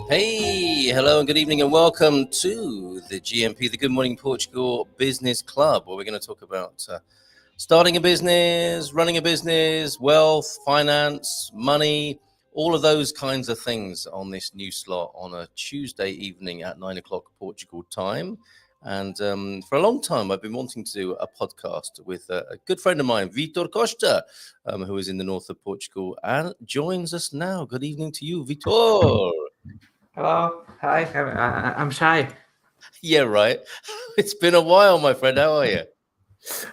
Hey, hello and good evening and welcome to the GMP, the Good Morning Portugal Business Club, where we're going to talk about starting a business, running a business, wealth, finance, money, all of those kinds of things on this new slot on a Tuesday evening at 9 o'clock Portugal time. And for a long time, I've been wanting to do a podcast with a good friend of mine, Vitor Costa, who is in the north of Portugal and joins us now. Good evening to you, Vitor. Hello, hi. I'm shy. Yeah, right. It's been a while, my friend. How are you?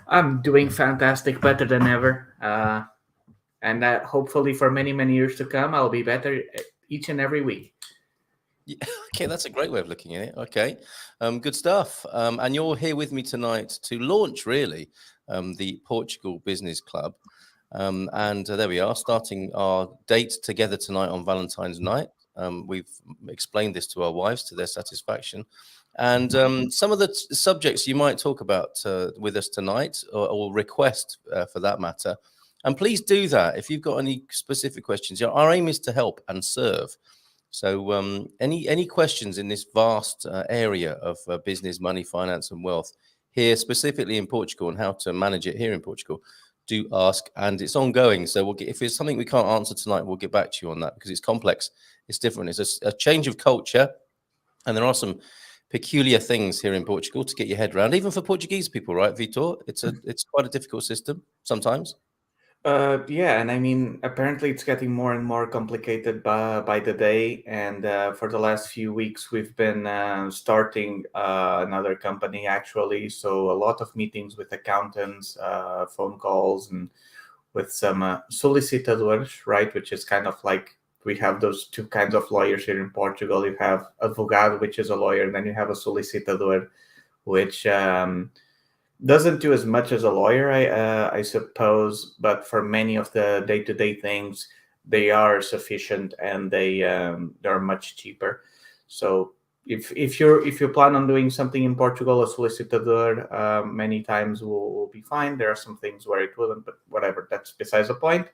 I'm doing fantastic, better than ever. And hopefully, for many, many years to come, I'll be better each and every week. Yeah, okay, that's a great way of looking at it. Okay, good stuff. And you're here with me tonight to launch, really, the Portugal Business Club. And there we are, starting our date together tonight on Valentine's night. We've explained this to our wives to their satisfaction. And some of the subjects you might talk about with us tonight, or request for that matter. And please do that if you've got any specific questions. Our aim is to help and serve. So, any questions in this vast area of business, money, finance, and wealth here, specifically in Portugal, and how to manage it here in Portugal, do ask. And it's ongoing. So, if it's something we can't answer tonight, we'll get back to you on that because it's complex. It's different. It's a change of culture, and there are some peculiar things here in Portugal to get your head around, even for Portuguese people, right, Vitor? It's quite a difficult system sometimes. Yeah, and I mean, apparently it's getting more and more complicated by the day. And for the last few weeks, we've been starting another company actually. So a lot of meetings with accountants, phone calls, and with some solicitadores, right? Which is kind of like we have those two kinds of lawyers here in Portugal. You have advogado, which is a lawyer, and then you have a solicitador, which doesn't do as much as a lawyer, I suppose, but for many of the day-to-day things, they are sufficient and they're much cheaper. So if you plan on doing something in Portugal, a solicitor many times will be fine. There are some things where it wouldn't, but whatever, that's besides the point.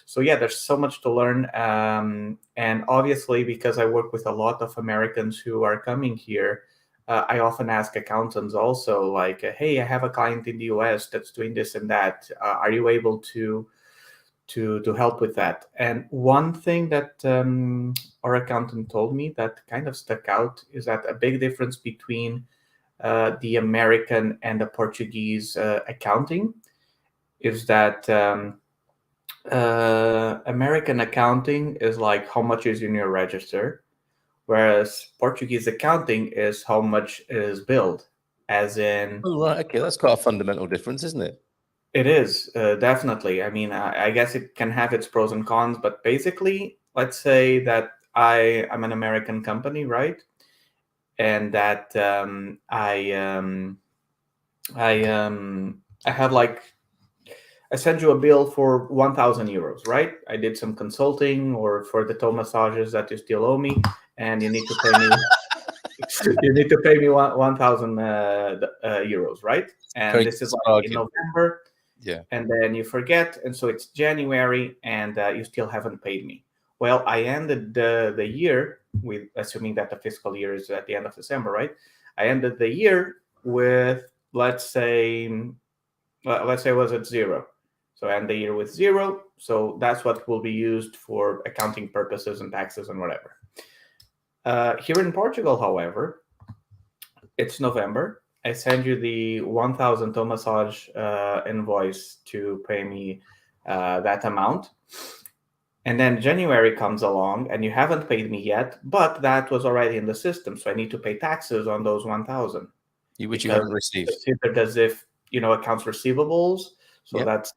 So yeah, there's so much to learn, and obviously because I work with a lot of Americans who are coming here. I often ask accountants also, like, "Hey, I have a client in the U.S. that's doing this and that. Are you able to help with that?" And one thing that our accountant told me that kind of stuck out is that a big difference between the American and the Portuguese accounting is that American accounting is like how much is in your register, whereas Portuguese accounting is how much is billed, as in Oh, right. Okay, that's quite a fundamental difference, isn't it? it is definitely. I mean, I guess it can have its pros and cons, but basically, let's say that I'm an American company, right? And that I have like I send you a bill for 1,000 euros, right? I did some consulting or for the toe massages that you still owe me, and you need to pay me. You need to pay me 1,000 euros, right? And Very this is good like in bargain. November, Yeah. and then you forget, and so it's January, and you still haven't paid me. Well, I ended the year with, assuming that the fiscal year is at the end of December, right? I ended the year with, let's say it was at zero. So I end the year with zero. So that's what will be used for accounting purposes and taxes and whatever. Here in Portugal, however, it's November. I send you the 1,000 toe massage invoice to pay me that amount. And then January comes along and you haven't paid me yet, but that was already in the system. So I need to pay taxes on those 1,000 Which you because haven't received. it's considered as if, accounts receivables. So Yep. that's,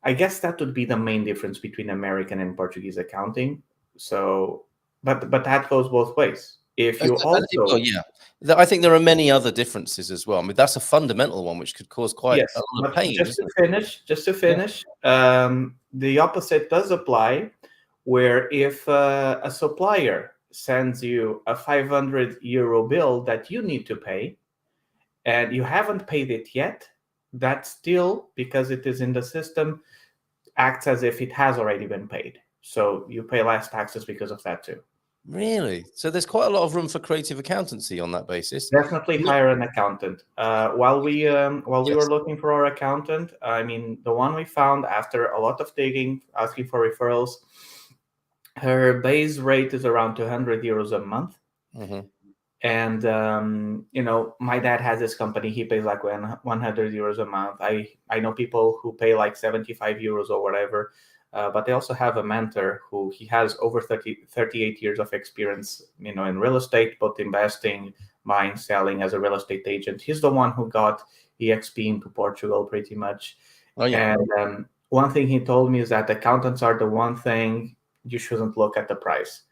I guess that would be the main difference between American and Portuguese accounting. So, but that goes both ways. If you Well, also yeah. I think there are many other differences as well. I mean, that's a fundamental one which could cause quite a Yes, lot of but pain, isn't it? just to Yeah. finish, the opposite does apply, where if a supplier sends you a 500 euro bill that you need to pay, and you haven't paid it yet, that still, because it is in the system, acts as if it has already been paid. So you pay less taxes because of that too. Really? So there's quite a lot of room for creative accountancy on that basis. Definitely hire an accountant. While we were Yes. looking for our accountant, I mean, the one we found after a lot of digging, asking for referrals, her base rate is around 200 euros a month. Mm-hmm. And my dad has this company. He pays like 100 euros a month. I know people who pay like 75 euros or whatever, but they also have a mentor who he has over 38 years of experience, in real estate, both investing, buying, selling as a real estate agent. He's the one who got EXP into Portugal pretty much. Oh yeah. And one thing he told me is that accountants are the one thing you shouldn't look at the price.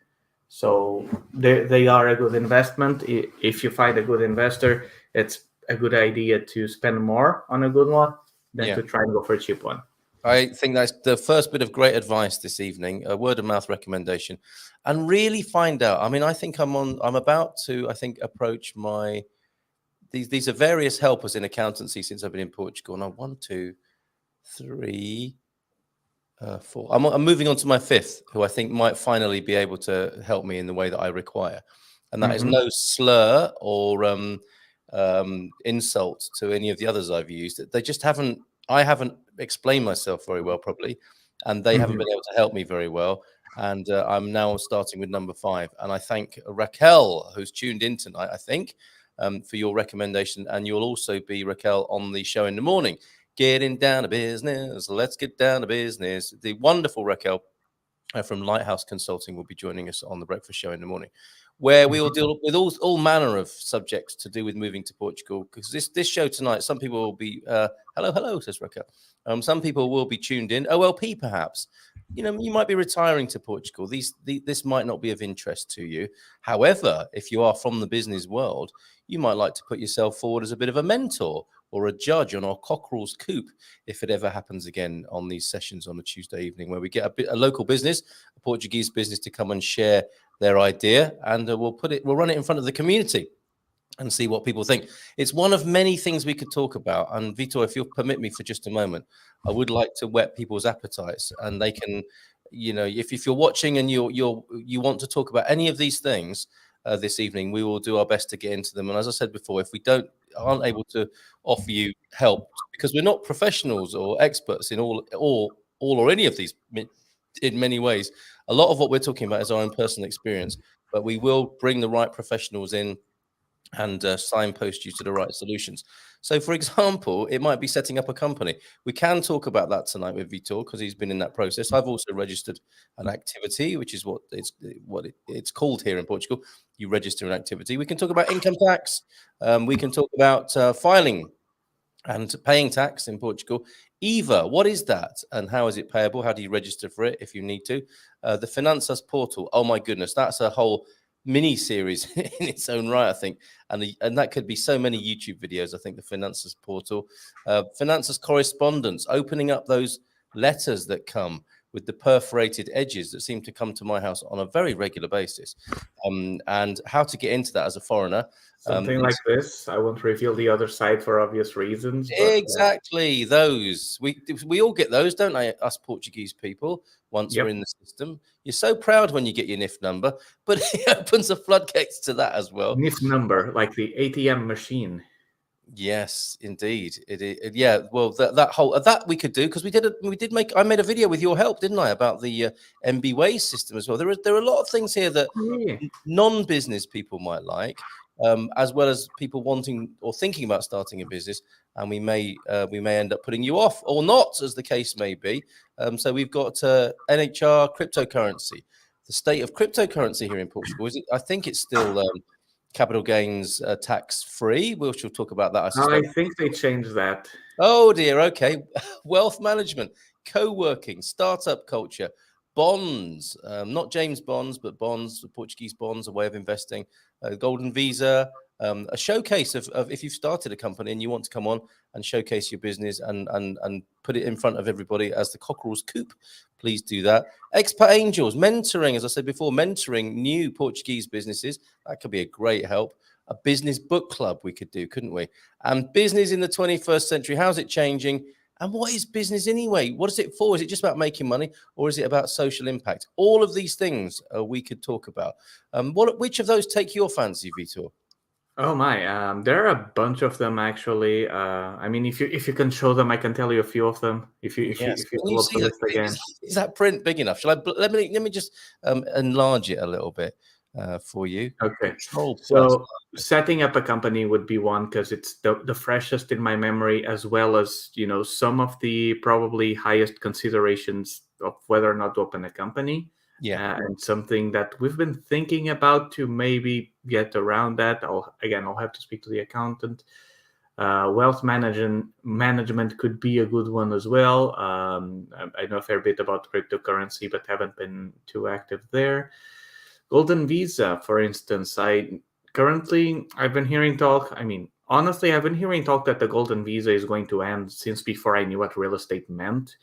So they are a good investment. If you find a good investor, it's a good idea to spend more on a good one than Yeah. to try and go for a cheap one. I think that's the first bit of great advice this evening, a word of mouth recommendation, and really find out. I mean, I think I'm about to, I think, approach these are various helpers in accountancy since I've been in Portugal. Now, 1, 2, 3, 4. I'm moving on to my fifth, who I think might finally be able to help me in the way that I require. And that is Mhm. no slur or insult to any of the others I've used. They just haven't, I haven't explained myself very well, probably, and they haven't Mhm. been able to help me very well. And I'm now starting with number 5. And I thank Raquel, who's tuned in tonight, I think, for your recommendation. And you'll also be, Raquel, on the show in the morning. Getting down to business. Let's get down to business. The wonderful Raquel from Lighthouse Consulting will be joining us on the breakfast show in the morning, where we will deal with all manner of subjects to do with moving to Portugal. Because this show tonight, some people will be hello, says Raquel. Some people will be tuned in. OLP, perhaps. You might be retiring to Portugal. This might not be of interest to you. However, if you are from the business world, you might like to put yourself forward as a bit of a mentor or a judge on our Cockerel's Coop, if it ever happens again on these sessions on a Tuesday evening, where we get a local business, a Portuguese business, to come and share their idea, and we'll run it in front of the community and see what people think. It's one of many things we could talk about. And Vitor, if you'll permit me for just a moment, I would like to whet people's appetites, and they can, if you're watching and you want to talk about any of these things this evening, we will do our best to get into them. And as I said before, if we aren't able to offer you help, because we're not professionals or experts in all or any of these in many ways, a lot of what we're talking about is our own personal experience, but we will bring the right professionals in and signpost you to the right solutions. So, for example, it might be setting up a company. We can talk about that tonight with Vitor because he's been in that process. I've also registered an activity, which is what it's called here in Portugal. You register an activity. We can talk about income tax. We can talk about filing and paying tax in Portugal. EVA, what is that and how is it payable? How do you register for it if you need to? The Financas Portal, oh my goodness, that's a whole mini series in its own right, I think. And that could be so many YouTube videos, I think, the Financas Portal. Financas Correspondence, opening up those letters that come with the perforated edges that seem to come to my house on a very regular basis. And how to get into that as a foreigner. Something like this. I won't reveal the other side for obvious reasons, but Exactly, those we all get those, don't they? Us Portuguese people. Once we're yep. in the system, you're so proud when you get your NIF number, but it opens the floodgates to that as well. NIF number, like the ATM machine. Yes, indeed. Yeah. Well, that whole that we could do, because I made a video with your help, didn't I, about the MB Ways system as well. There are a lot of things here that Yeah. non-business people might like, as well as people wanting or thinking about starting a business, and we may end up putting you off or not, as the case may be. So we've got NHR cryptocurrency, the state of cryptocurrency here in Portugal. I think it's still capital gains tax free. We'll talk about that, I I suspect. think they changed that. Oh dear. Okay. Wealth management, co-working, startup culture, bonds, not James Bonds, but bonds, Portuguese bonds, a way of investing, golden visa, a showcase of if you've started a company and you want to come on and showcase your business and put it in front of everybody as the Cockerel's Coop, please do that. Expat Angels, mentoring, as I said before, mentoring new Portuguese businesses. That could be a great help. A business book club we could do, couldn't we? And business in the 21st century, how's it changing? And what is business anyway? What is it for? Is it just about making money, or is it about social impact? All of these things we could talk about. Which of those take your fancy, Vitor? Oh my, there are a bunch of them actually. I mean, if you can show them, I can tell you a few of them. If you if you Yes. if you Can you pull up the see that? list again. Is that print big enough? Shall I? Let me just enlarge it a little bit for you. Okay, Control plus. so setting up a company would be one because it's the freshest in my memory, as well as some of the probably highest considerations of whether or not to open a company. Yeah. And something that we've been thinking about to maybe get around that. I'll have to speak to the accountant. Wealth management could be a good one as well. I know a fair bit about cryptocurrency, but haven't been too active there. Golden Visa, for instance, I've been hearing talk. I mean, honestly, I've been hearing talk that the Golden Visa is going to end since before I knew what real estate meant.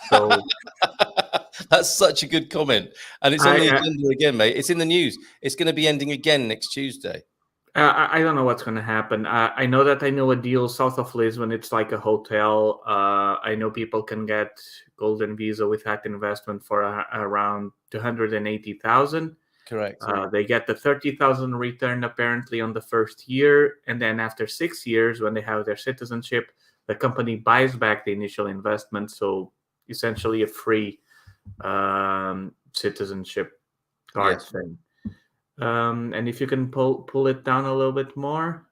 So That's such a good comment, and it's on the I, agenda again, mate. It's in the news. It's going to be ending again next Tuesday. I don't know what's going to happen. I know that I know a deal south of Lisbon. It's like a hotel. I know people can get Golden Visa with that investment for around 280,000. Correct. They get the 30,000 return apparently on the first year, and then after 6 years, when they have their citizenship, the company buys back the initial investment. So essentially, a free citizenship card Yes. thing. And if you can pull it down a little bit more.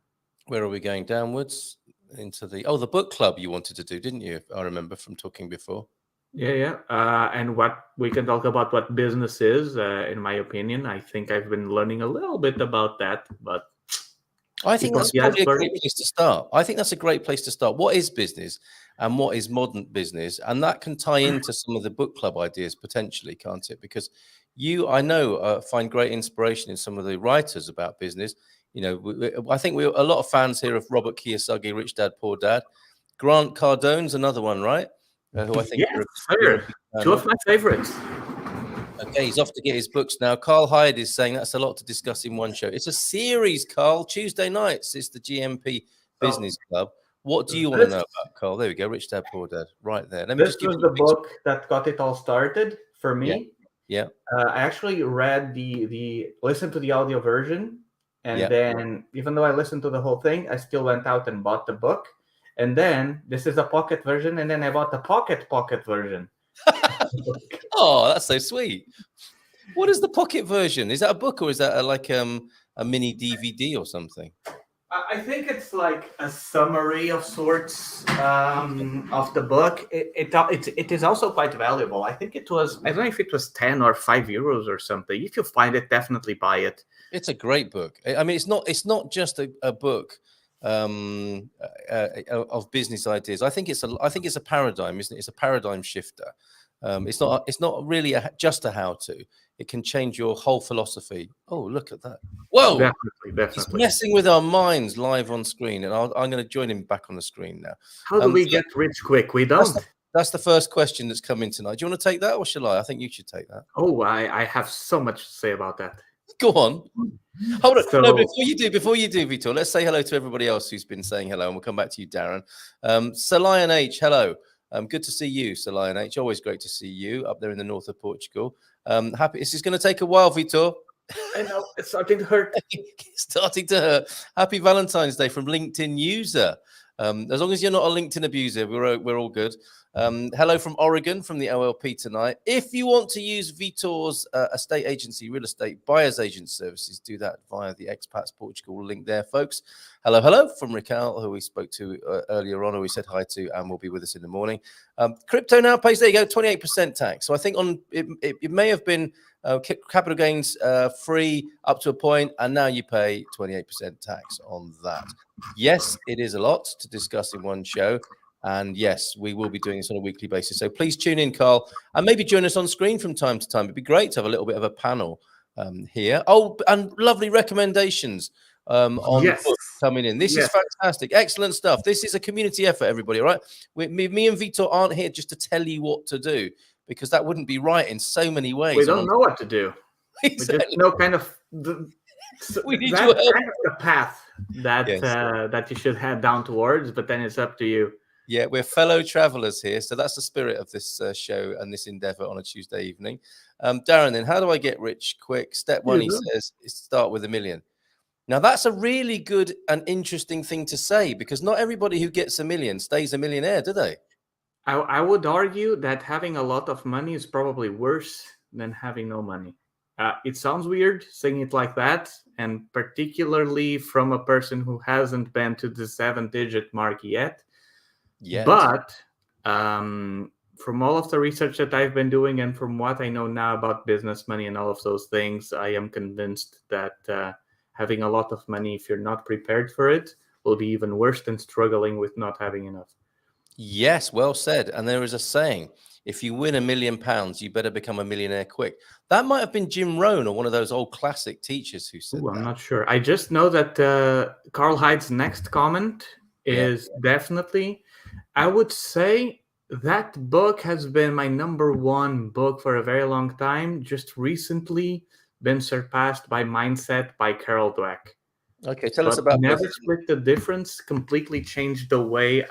Where are we going? Downwards into the book club you wanted to do, didn't you? I remember from talking before. Yeah. And what we can talk about what business is, in my opinion. I think I've been learning a little bit about that, but I think that's probably a Jasper. great place to start. I think that's a great place to start. What is business and what is modern business? And that can tie into some of the book club ideas potentially, can't it? Because I know, find great inspiration in some of the writers about business. I think we're a lot of fans here of Robert Kiyosaki, Rich Dad, Poor Dad. Grant Cardone's another one, right? Who I think Yes, you're a big fan two of my favorites. Okay, he's off to get his books now. Carl Hyde is saying that's a lot to discuss in one show. It's a series, Carl. Tuesday nights. It's the GMP Business Club. What do you want to know about, Carl? There we go. Rich Dad, Poor Dad. Right there. Let me This just give was you the book that got it all started for me. Yeah. I actually read listened to the audio version, and Yeah. then even though I listened to the whole thing, I still went out and bought the book. And then this is a pocket version, and then I bought the pocket version. Oh, that's so sweet. What is the pocket version? Is that a book or is that a mini DVD or something? I think it's like a summary of sorts of the book. It is also quite valuable. I think it was, I don't know if it was 10 or 5 euros or something. If you find it, definitely buy it. It's a great book. I mean, it's not just a book of business ideas. I think it's a paradigm, isn't it? It's a paradigm shifter. It's not really just a how-to. It can change your whole philosophy. Oh, look at that! Whoa, definitely. He's messing with our minds live on screen, and I'm going to join him back on the screen now. How do we get rich quick? We don't. That's the first question that's come in tonight. Do you want to take that, or shall I? I think you should take that. Oh, I have so much to say about that. Go on. Hold on. So, no, before you do, Vitor, let's say hello to everybody else who's been saying hello, and we'll come back to you, Darren. Sir Lion H, hello. Good to see you, Sir Lion H. Always great to see you up there in the north of Portugal. Happy. This is going to take a while, Vitor. I know it's starting to hurt. It's starting to hurt. Happy Valentine's Day from LinkedIn user. As long as you're not a LinkedIn abuser, we're all good. Hello from Oregon, from the OLP tonight. If you want to use Vitor's estate agency, real estate buyer's agent services, do that via the Expats Portugal link there, folks. Hello from Raquel, who we spoke to earlier on, who we said hi to, and will be with us in the morning. Crypto now pays, there you go, 28% tax. So I think it may have been capital gains free up to a point, and now you pay 28% tax on that. Yes, it is a lot to discuss in one show. And yes, we will be doing this on a weekly basis. So please tune in, Carl, and maybe join us on screen from time to time. It'd be great to have a little bit of a panel here. Oh, and lovely recommendations on books coming in. This is fantastic. Excellent stuff. This is a community effort, everybody, all right? Me and Vitor aren't here just to tell you what to do, because that wouldn't be right in so many ways. We don't know what to do. Exactly. We just know kind of we need your help. Kind of the path that you should head down towards, but then it's up to you. Yeah, we're fellow travelers here. So that's the spirit of this show and this endeavor on a Tuesday evening. Darren, then, how do I get rich quick? Step one, he says, is start with $1 million. Now, that's a really good and interesting thing to say, because not everybody who gets $1 million stays a millionaire, do they? I would argue that having a lot of money is probably worse than having no money. It sounds weird saying it like that, and particularly from a person who hasn't been to the 7-digit mark yet. But from all of the research that I've been doing and from what I know now about business money and all of those things, I am convinced that having a lot of money, if you're not prepared for it, will be even worse than struggling with not having enough. Yes, well said. And there is a saying, if you win £1 million, you better become a millionaire quick. That might have been Jim Rohn or one of those old classic teachers who said I'm that. not sure. I just know that Carl Hyde's next comment is definitely, I would say that book has been my number one book for a very long time. Just recently been surpassed by Mindset by Carol Dweck. Okay, tell us about Never Split the Difference completely changed the way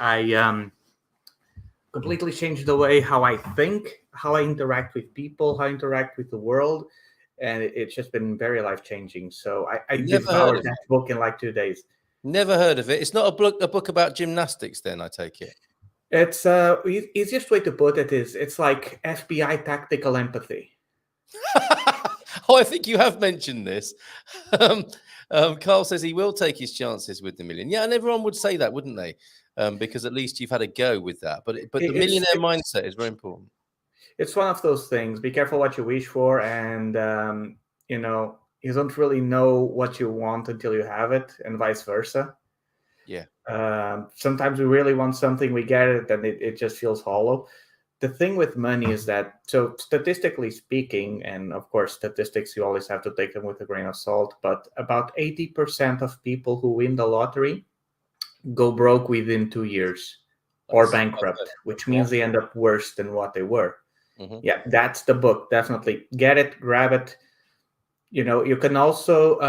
how I think, how I interact with people, how I interact with the world. And it's just been very life-changing. So I devoured that book in like 2 days. Never heard of it. It's not a book about gymnastics then, I take it. It's easiest way to put it is it's like FBI tactical empathy. Oh, I think you have mentioned this. Carl says he will take his chances with the million. Yeah, and everyone would say that, wouldn't they? Because at least you've had a go with that. But the millionaire mindset is very important. It's one of those things. Be careful what you wish for, and you don't really know what you want until you have it, and vice versa. Yeah. Sometimes we really want something, we get it, and it just feels hollow. The thing with money is that, so statistically speaking, and of course, statistics, you always have to take them with a grain of salt, but about 80% of people who win the lottery go broke within 2 years or bankrupt, which means they end up worse than what they were. Mm-hmm. Yeah, that's the book. Definitely get it, grab it. You can also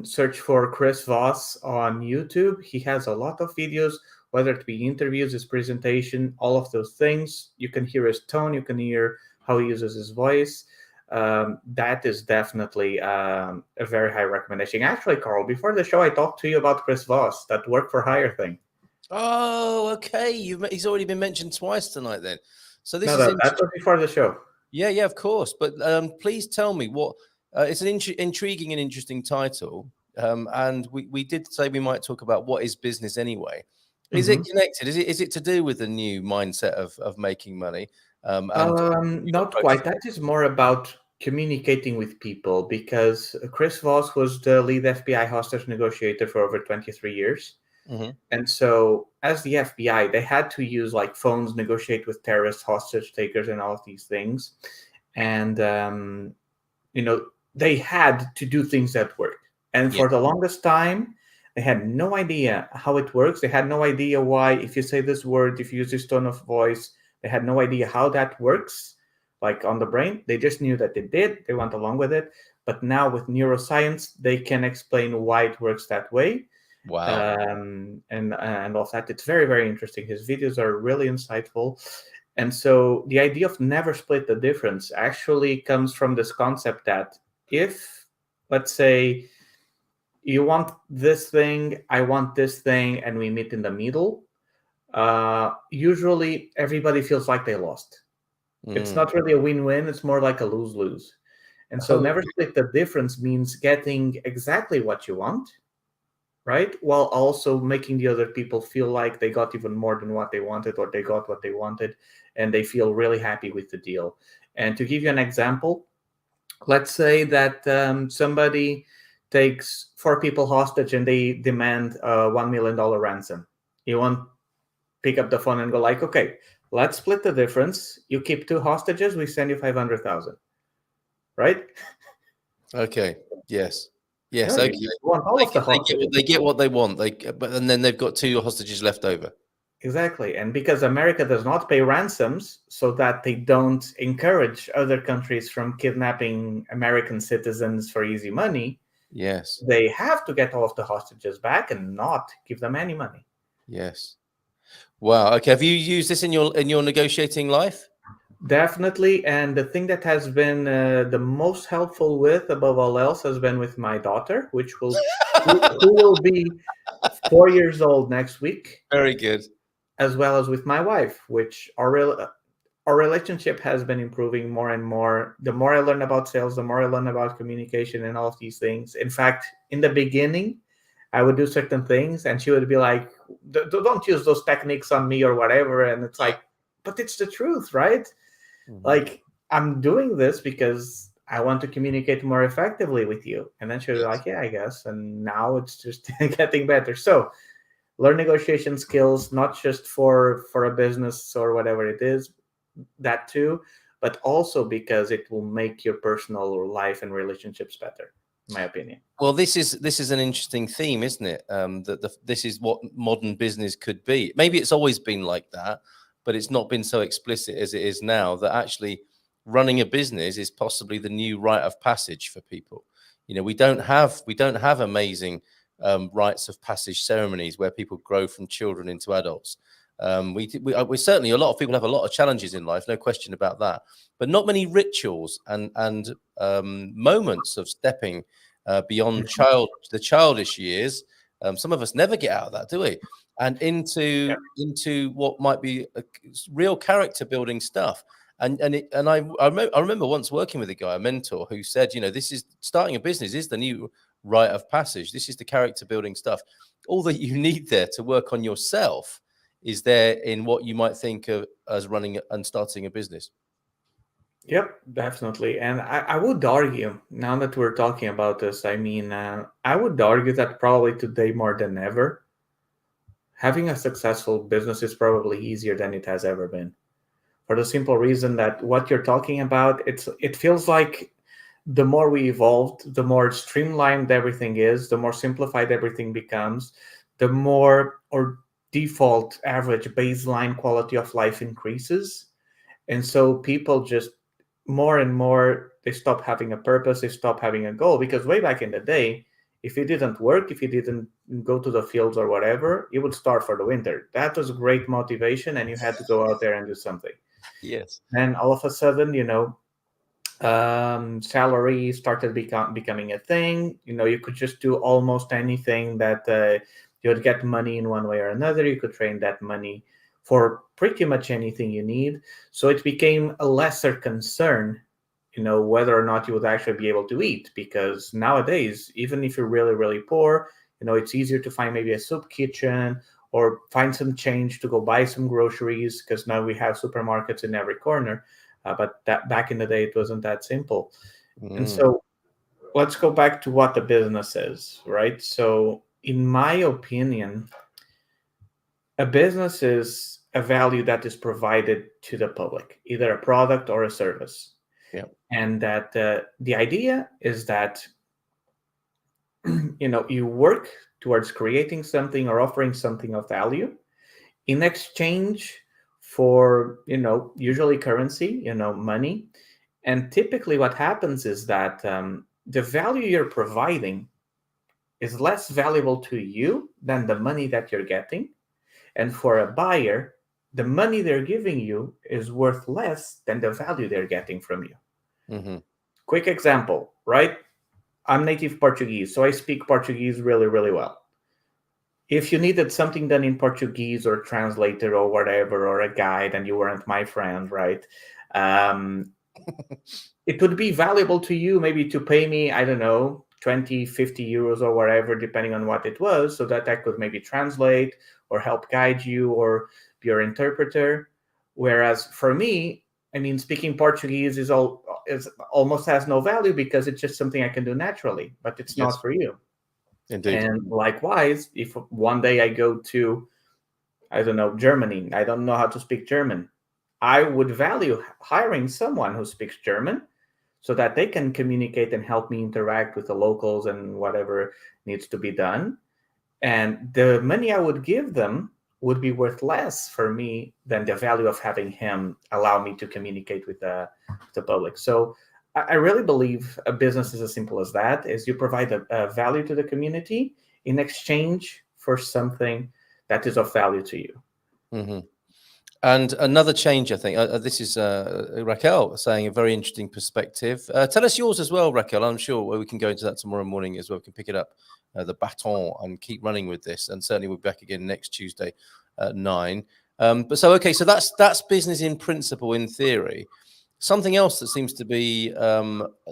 search for Chris Voss on YouTube. He has a lot of videos, whether it be interviews, his presentation, all of those things. You can hear his tone. You can hear how he uses his voice. That is definitely a very high recommendation. Actually, Carl, before the show, I talked to you about Chris Voss, that work for hire thing. Oh, okay. He's already been mentioned twice tonight then. So this that was before the show. Yeah, of course. But please tell me what... it's an intriguing and interesting title. And we did say we might talk about what is business anyway. Is it connected? Is it to do with the new mindset of making money? Not quite. That is more about communicating with people, because Chris Voss was the lead FBI hostage negotiator for over 23 years. Mm-hmm. And so as the FBI, they had to use like phones, negotiate with terrorists, hostage takers, and all of these things. And, they had to do things that worked. And for the longest time, they had no idea how it works. They had no idea why, if you say this word, if you use this tone of voice, they had no idea how that works, like on the brain. They just knew that it did. They went along with it. But now with neuroscience, they can explain why it works that way. Wow. And all of that. It's very, very interesting. His videos are really insightful. And so the idea of never split the difference actually comes from this concept that if, let's say, you want this thing, I want this thing, and we meet in the middle, usually everybody feels like they lost. It's not really a win-win. It's more like a lose-lose. And so never split the difference means getting exactly what you want, right? While also making the other people feel like they got even more than what they wanted, or they got what they wanted, and they feel really happy with the deal. And to give you an example, let's say that somebody takes 4 people hostage and they demand a $1 million ransom. You won't pick up the phone and go like, okay, let's split the difference. You keep 2 hostages, we send you 500,000, right? Okay. Yes. Yes. No, okay. They get what they want. And then they've got 2 hostages left over. Exactly. And because America does not pay ransoms so that they don't encourage other countries from kidnapping American citizens for easy money, yes, they have to get all of the hostages back and not give them any money. Yes. Wow. Okay. Have you used this in your negotiating life? Definitely. And the thing that has been the most helpful with, above all else, has been with my daughter, who will be 4 years old next week, Very good. as well as with my wife, which our relationship has been improving more and more. The more I learn about sales, the more I learn about communication and all of these things. In fact, in the beginning, I would do certain things, and she would be like, Don't use those techniques on me," or whatever. And it's like, but it's the truth, right? Mhm. Like, I'm doing this because I want to communicate more effectively with you. And then she was Yes. like, "Yeah, I guess." And now it's just getting better. So learn negotiation skills, not just for a business or whatever it is, that too, but also because it will make your personal life and relationships better, in my opinion. Well, this is an interesting theme, isn't it? This is what modern business could be. Maybe it's always been like that, but it's not been so explicit as it is now. That actually running a business is possibly the new rite of passage for people. You know, we don't have amazing rites of passage ceremonies where people grow from children into adults. We certainly, a lot of people have a lot of challenges in life, no question about that, but not many rituals and moments of stepping beyond the childish years. Some of us never get out of that, do we? And Yeah. into what might be real character building stuff. I remember once working with a guy, a mentor, who said, this is starting a business is the new rite of passage. This is the character building stuff. All that you need there to work on yourself is there in what you might think of as running and starting a business. Yep, definitely. And I would argue, now that we're talking about this, I mean, I would argue that probably today more than ever, having a successful business is probably easier than it has ever been. For the simple reason that what you're talking about, it feels like the more we evolved, the more streamlined everything is, the more simplified everything becomes, the more or default average baseline quality of life increases. And so people just more and more, they stop having a purpose, they stop having a goal. Because way back in the day, if you didn't work, if you didn't go to the fields or whatever, you would starve for the winter. That was great motivation, and you had to go out there and do something. Yes. And all of a sudden, salary started becoming a thing. You could just do almost anything that you would get money in one way or another. You could train that money for pretty much anything you need. So it became a lesser concern, whether or not you would actually be able to eat. Because nowadays, even if you're really, really poor, it's easier to find maybe a soup kitchen or find some change to go buy some groceries, because now we have supermarkets in every corner. But that back in the day, it wasn't that simple. And Mm, so let's go back to what the business is, right? So, in my opinion, a business is a value that is provided to the public, either a product or a service. yeah. And that the idea is that you work towards creating something or offering something of value in exchange for usually currency, money. And typically what happens is that the value you're providing is less valuable to you than the money that you're getting. And for a buyer, the money they're giving you is worth less than the value they're getting from you. Hmm. Quick example, right? I'm native Portuguese, so I speak Portuguese really, really well. If you needed something done in Portuguese or translated or whatever, or a guide, and you weren't my friend, right? Um, it would be valuable to you maybe to pay me, I don't know, 20, 50 euros or whatever, depending on what it was, so that I could maybe translate or help guide you or be your interpreter. Whereas for me, I mean, speaking Portuguese is almost has no value because it's just something I can do naturally, but it's Yes, not for you. indeed. And likewise, if one day I go to, I don't know, Germany, I don't know how to speak German, I would value hiring someone who speaks German so that they can communicate and help me interact with the locals and whatever needs to be done. And the money I would give them would be worth less for me than the value of having him allow me to communicate with the public. So I really believe a business is as simple as that, is you provide a value to the community in exchange for something that is of value to you. Hmm. And another change, I think, this is Raquel saying a very interesting perspective. Tell us yours as well, Raquel. I'm sure we can go into that tomorrow morning as well. We can pick it up, the baton, and keep running with this. And certainly we'll be back again next Tuesday at 9. But so, okay, so that's business in principle, in theory. Something else that seems to be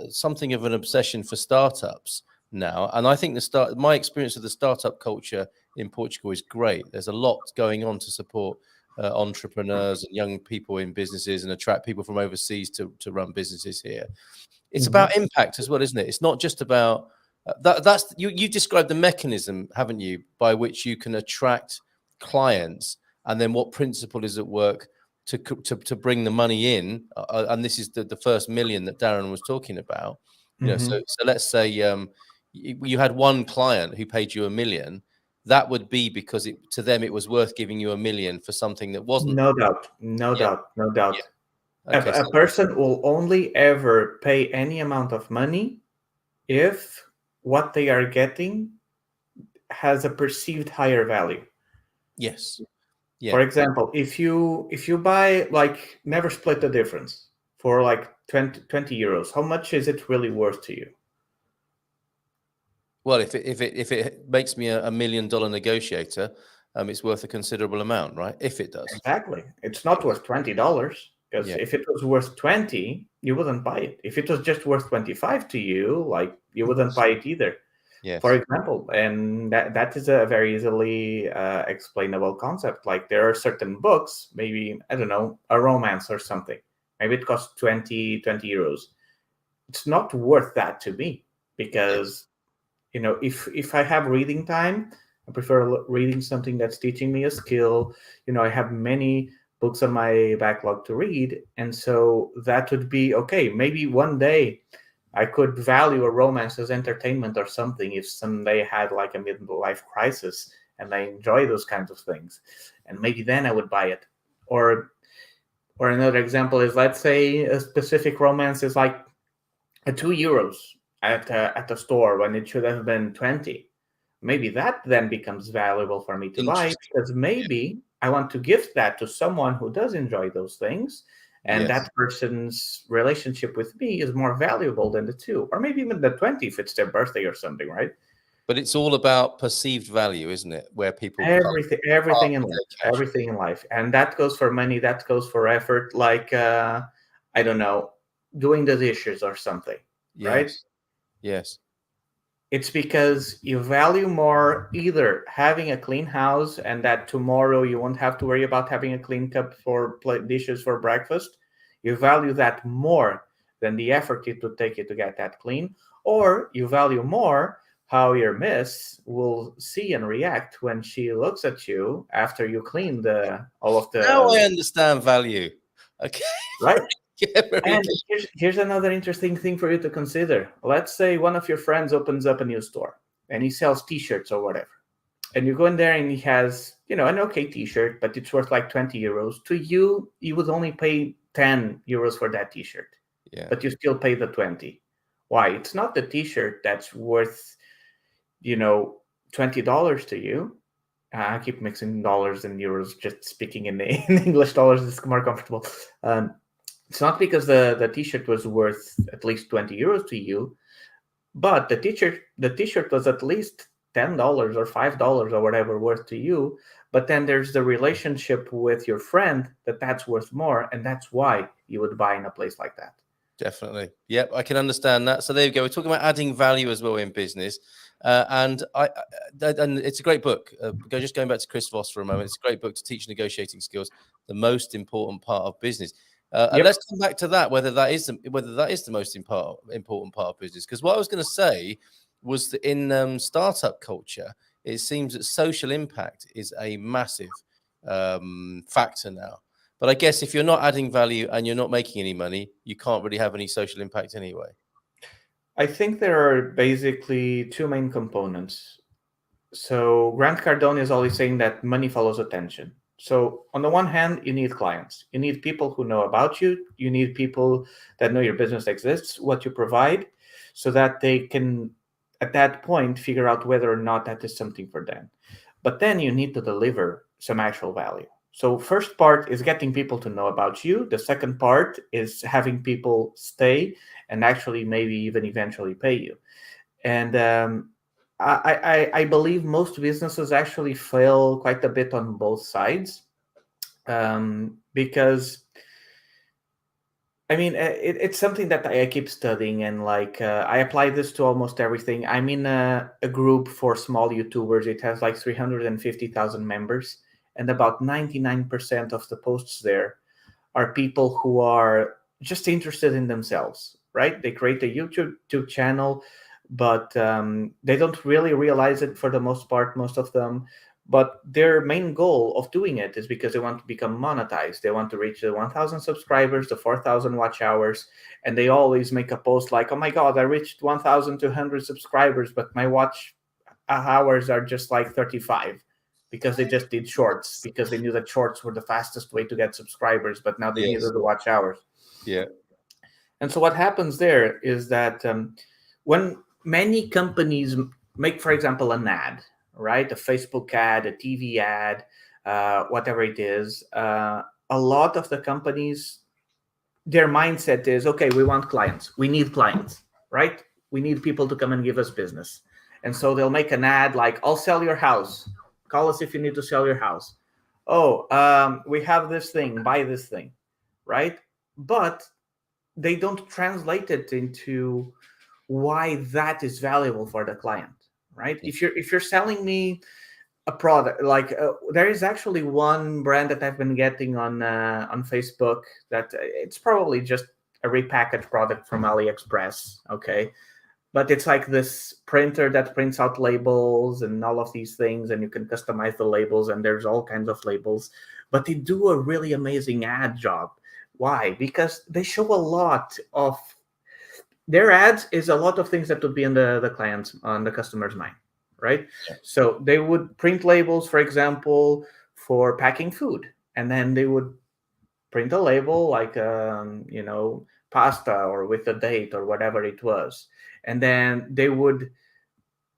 something of an obsession for startups now, and I think my experience of the startup culture in Portugal is great. There's a lot going on to support entrepreneurs and young people in businesses and attract people from overseas to run businesses here. It's about impact as well, isn't it? It's not just about that's you described the mechanism, haven't you, by which you can attract clients, and then what principle is at work to bring the money in, and this is the first million that Darren was talking about. So let's say you had one client who paid you $1 million. That would be because to them it was worth giving you $1 million for something that wasn't. No doubt, no Yeah, doubt, no doubt. yeah. Okay, A person will only ever pay any amount of money if what they are getting has a perceived higher value. yes, yeah. For example, if you buy, like, never split the difference for like 20 euros, how much is it really worth to you? Well, if it makes me a $1 million negotiator, it's worth a considerable amount, right? If it does. Exactly. It's not worth $20, because Yeah. if it was worth 20, you wouldn't buy it. If it was just worth 25 to you, like, you wouldn't buy it either. Yes. For example, and that is a very easily explainable concept. Like, there are certain books, maybe, I don't know, a romance or something. Maybe it costs 20 euros. It's not worth that to me, because if I have reading time, I prefer reading something that's teaching me a skill. I have many books on my backlog to read, and so that would be okay. Maybe one day I could value a romance as entertainment or something, if someday I had like a midlife crisis and I enjoy those kinds of things, and maybe then I would buy it. Or another example is, let's say a specific romance is like a €2 at a store when it should have been 20. Maybe that then becomes valuable for me to buy, because maybe I want to gift that to someone who does enjoy those things, and that person's relationship with me is more valuable than the 2, or maybe even the 20 if it's their birthday or something, right? But it's all about perceived value, isn't it? Where people everything in life, and that goes for money, that goes for effort. Like, I don't know, doing the dishes or something, right? Yes. It's because you value more either having a clean house, and that tomorrow you won't have to worry about having a clean cup for dishes for breakfast. You value that more than the effort it would take you to get that clean. Or you value more how your miss will see and react when she looks at you after you clean all of the... Now I understand value. Okay. Right? Yeah, and here's another interesting thing for you to consider. Let's say one of your friends opens up a new store and he sells t-shirts or whatever. And you go in there and he has, an okay t-shirt, but it's worth like 20 euros. To you, you would only pay 10 euros for that t-shirt. Yeah. But you still pay the 20. Why? It's not the t-shirt that's worth, $20 to you. I keep mixing dollars and euros, just speaking in English dollars is more comfortable. It's not because the t-shirt was worth at least 20 euros to you, but the t-shirt was at least $10 or $5 or whatever worth to you. But then there's the relationship with your friend that's worth more, and that's why you would buy in a place like that. Definitely. Yep, I can understand that. So there you go. We're talking about adding value as well in business. And it's a great book. Just going back to Chris Voss for a moment, it's a great book to teach negotiating skills, the most important part of business. And let's come back to that, whether that is the most important part of business. Because what I was going to say was that in startup culture, it seems that social impact is a massive factor now. But I guess if you're not adding value and you're not making any money, you can't really have any social impact anyway. I think there are basically two main components. So Grant Cardone is always saying that money follows attention. So on the one hand, you need clients. You need people who know about you. You need people that know your business exists, what you provide, so that they can, at that point, figure out whether or not that is something for them. But then you need to deliver some actual value. So first part is getting people to know about you. The second part is having people stay and actually maybe even eventually pay you. And I believe most businesses actually fail quite a bit on both sides, because I mean, it's something that I keep studying, and like I apply this to almost everything. I'm in a group for small YouTubers. It has like 350,000 members, and about 99% of the posts there are people who are just interested in themselves, right? They create a YouTube channel, but they don't really realize it for the most part, most of them. But their main goal of doing it is because they want to become monetized. They want to reach the 1,000 subscribers, the 4,000 watch hours, and they always make a post like, "Oh my God, I reached 1,200 subscribers, but my watch hours are just like 35." Because they just did shorts, because they knew that shorts were the fastest way to get subscribers, but now they needed Yes. to watch hours. Yeah. And so what happens there is that when many companies make, for example, an ad, right, a Facebook ad, a TV ad, whatever it is, a lot of the companies, their mindset is, okay, we want clients, we need clients, right? We need people to come and give us business. And so they'll make an ad like, "I'll sell your house, call us if you need to sell your house." "Oh, we have this thing, buy this thing," right? But they don't translate it into why that is valuable for the client, right? If you're selling me a product, like there is actually one brand that I've been getting on Facebook that it's probably just a repackaged product from AliExpress, okay? But it's like this printer that prints out labels and all of these things, and you can customize the labels, and there's all kinds of labels. But they do a really amazing ad job. Why? Because they show a lot of their ads is a lot of things that would be in the client's on the customer's mind, right? Yeah. So they would print labels, for example, for packing food, and then they would print a label like pasta or with a date or whatever it was, and then they would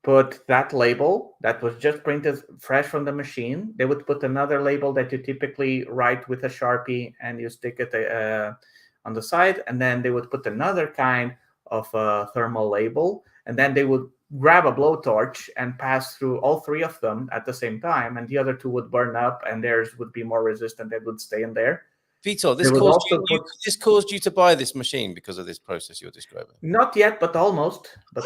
put that label that was just printed fresh from the machine. They would put another label that you typically write with a Sharpie and you stick it on the side. And then they would put another kind of thermal label. And then they would grab a blowtorch and pass through all three of them at the same time. And the other two would burn up and theirs would be more resistant. They would stay in there. Vito, They would also put, this caused you to buy this machine because of this process you're describing. not yet, but almost, I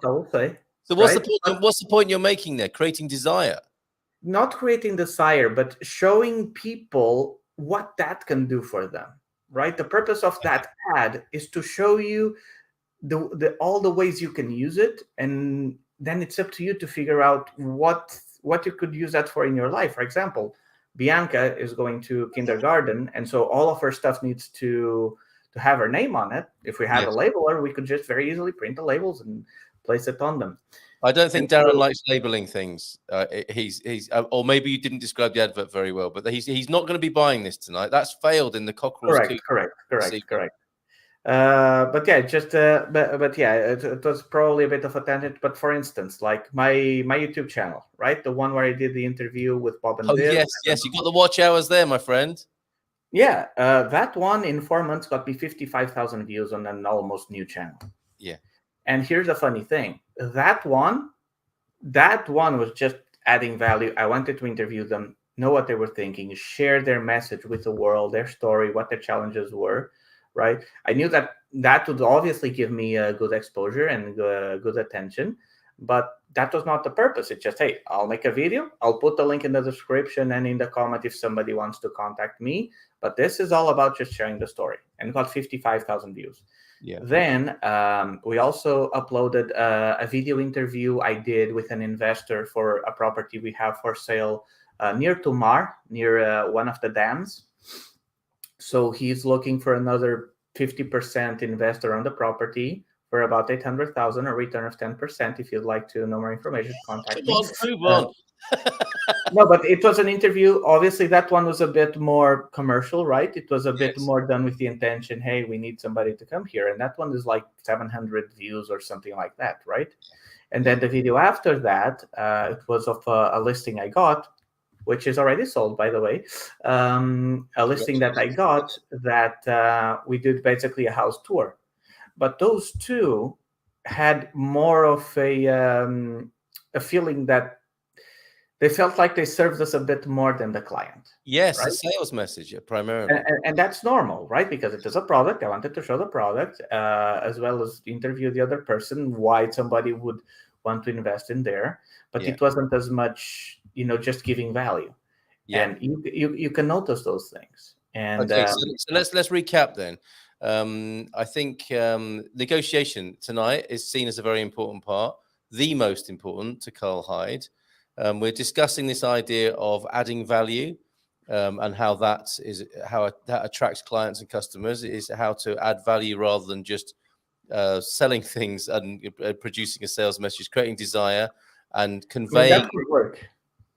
will say. So what's the Right? point? What's the point you're making there? Creating desire. Not creating desire, but showing people what that can do for them, right? The purpose of that ad is to show you the all the ways you can use it, and then it's up to you to figure out what you could use that for in your life. For example, Bianca is going to kindergarten, and so all of her stuff needs to have her name on it. If we had a Yes. labeler, we could just very easily print the labels and place it on them. I don't think And Darren so, likes labeling things. He's or maybe you didn't describe the advert very well, but he's not going to be buying this tonight. That's failed in the Cockerel's Coop. correct. But yeah, just but yeah, it was probably a bit of a tangent. But for instance, like my YouTube channel, right, the one where I did the interview with Bob and Oh Viv. yes, you got the watch hours there, my friend. Yeah, that one in 4 months got me 55,000 views on an almost new channel. Yeah. And here's the funny thing: that one was just adding value. I wanted to interview them, know what they were thinking, share their message with the world, their story, what their challenges were, right? I knew that that would obviously give me a good exposure and good attention, but that was not the purpose. It's just, hey, I'll make a video, I'll put the link in the description and in the comment if somebody wants to contact me. But this is all about just sharing the story, and got 55,000 views. Yeah. Then we also uploaded a video interview I did with an investor for a property we have for sale near Tomar, near one of the dams. So he's looking for another 50% investor on the property for about 800,000, a return of 10%. If you'd like to know more information, contact me. Move on. No, but it was an interview. Obviously, that one was a bit more commercial, right? It was a bit more done with the intention, hey, we need somebody to come here. And that one is like 700 views or something like that, right? And then the video after that, it was of a listing I got. which is already sold, by the way. A listing that I got that we did basically a house tour. But those two had more of a feeling that they felt like they served us a bit more than the client. Yes, Right? a sales message primarily. And that's normal, right? Because it is a product. I wanted to show the product as well as interview the other person, why somebody would want to invest in there. But Yeah. it wasn't as much, just giving value. Yeah. And you can notice those things. And Okay, so let's recap then. I think negotiation tonight is seen as a very important part, the most important to Carl Hyde. We're discussing this idea of adding value and how that attracts clients and customers. It is how to add value rather than just selling things and producing a sales message, creating desire and conveying that could work.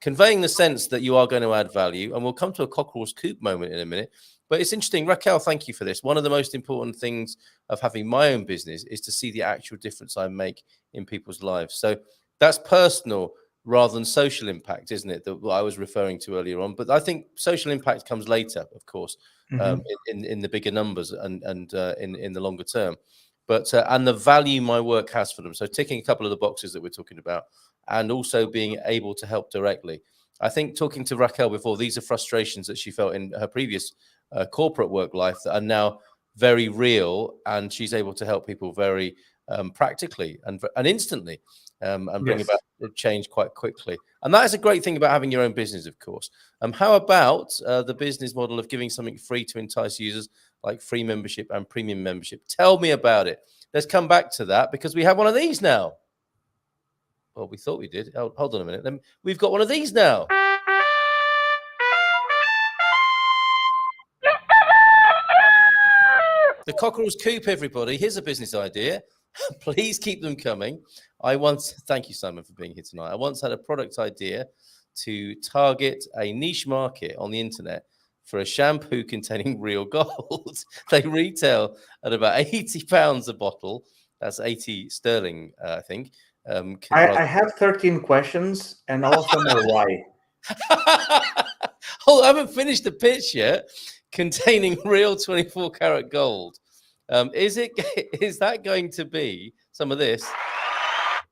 Conveying the sense that you are going to add value. And we'll come to a Cockerel's Coop moment in a minute. But it's interesting, Raquel, thank you for this. One of the most important things of having my own business is to see the actual difference I make in people's lives. So that's personal rather than social impact, isn't it? That I was referring to earlier on. But I think social impact comes later, of course, in the bigger numbers and in the longer term. But and the value my work has for them. So ticking a couple of the boxes that we're talking about, and also being able to help directly. I think talking to Raquel before, these are frustrations that she felt in her previous corporate work life that are now very real, and she's able to help people very practically and instantly and bring about change quite quickly. And that is a great thing about having your own business, of course. How about the business model of giving something free to entice users, like free membership and premium membership? Tell me about it. Let's come back to that because we have one of these now. Well, we thought we did. Oh, hold on a minute. We've got one of these now. The Cockerel's Coop, everybody. Here's a business idea. Please keep them coming. Thank you, Simon, for being here tonight. I once had a product idea to target a niche market on the internet for a shampoo containing real gold. They retail at about £80 a bottle. That's 80 sterling, I think. I have 13 questions, and all of them are why. Oh, I haven't finished the pitch yet. Containing real 24 karat gold. Is that going to be some of this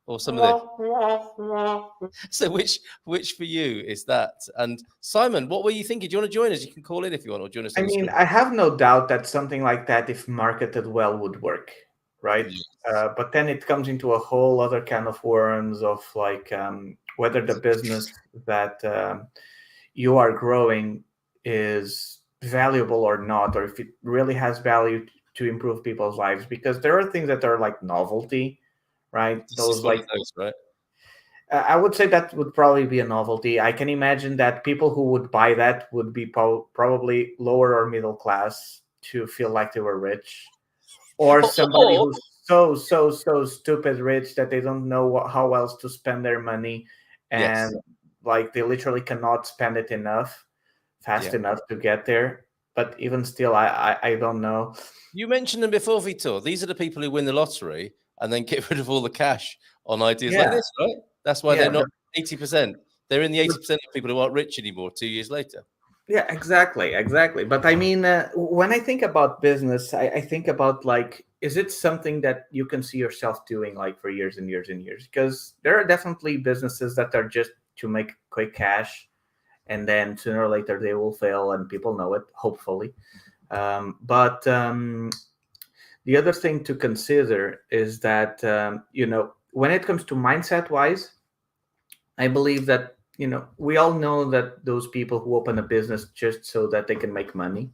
or some of this? So which for you is that? And Simon, what were you thinking? Do you want to join us? You can call in if you want, or join us. I mean, I have no doubt that something like that, if marketed well, would work, right? Yes. But then it comes into a whole other kind of worms of like whether the business that you are growing is valuable or not, or if it really has value to improve people's lives. Because there are things that are like novelty, right? Those, right? I would say that would probably be a novelty. I can imagine that people who would buy that would be probably lower or middle class to feel like they were rich, or somebody who's so stupid rich that they don't know how else to spend their money, and like they literally cannot spend it fast enough to get there. But even still, I don't know. You mentioned them before, Vitor. These are the people who win the lottery and then get rid of all the cash on ideas like this, right? That's why they're not 80%. They're in the 80% of people who aren't rich anymore 2 years later. Yeah, exactly. But I mean, when I think about business, I think about like, is it something that you can see yourself doing like for years and years and years? Because there are definitely businesses that are just to make quick cash, and then sooner or later they will fail, and people know it, hopefully. But the other thing to consider is that when it comes to mindset wise, I believe that we all know that those people who open a business just so that they can make money,